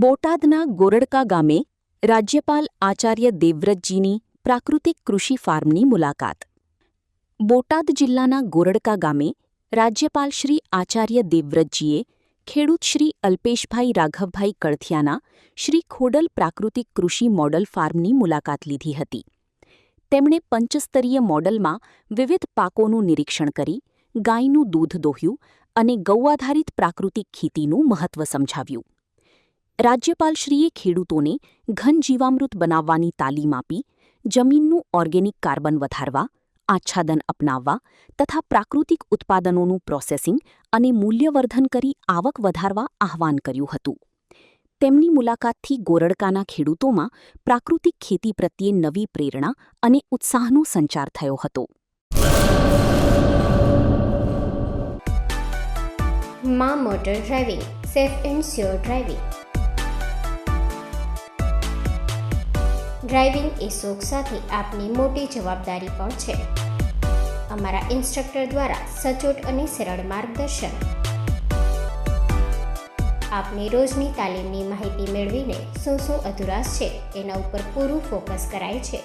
બોટાદના ગોરડકા ગામે રાજ્યપાલ આચાર્ય દેવવ્રતજીની પ્રાકૃતિક કૃષિ ફાર્મની મુલાકાત. બોટાદ જિલ્લાના ગોરડકા ગામે રાજ્યપાલ શ્રી આચાર્ય દેવવ્રતજીએ ખેડૂત શ્રી અલ્પેશભાઈ રાઘવભાઈ કળથિયાના શ્રી ખોડલ પ્રાકૃતિક કૃષિ મોડલ ફાર્મની મુલાકાત લીધી હતી. તેમણે પંચસ્તરીય મોડલમાં વિવિધ પાકોનું નિરીક્ષણ કરી ગાયનું દૂધ દોહ્યું અને ગૌઆધારિત પ્રાકૃતિક ખેતીનું મહત્વ સમજાવ્યું. રાજ્યપાલશ્રીએ ખેડૂતોને ઘન જીવામૃત બનાવવાની તાલીમ આપી જમીનનું ઓર્ગેનિક કાર્બન વધારવા, આચ્છાદન અપનાવવા તથા પ્રાકૃતિક ઉત્પાદનોનું પ્રોસેસિંગ અને મૂલ્યવર્ધન કરી આવક વધારવા આહ્વાન કર્યું હતું. તેમની મુલાકાતથી ગોરડકાના ખેડૂતોમાં પ્રાકૃતિક ખેતી પ્રત્યે નવી પ્રેરણા અને ઉત્સાહનો સંચાર થયો હતો. માં motor driving, safe and sure driving. Driving એ શોખ સાથે આપની મોટી જવાબદારી પણ છે. અમારા ઇન્સ્ટ્રક્ટર દ્વારા સચોટ અને સરળ માર્ગદર્શન. આપની રોજની તાલીમની માહિતી મેળવીને શું અધુરાશ છે એના ઉપર પૂરું ફોકસ કરાય છે.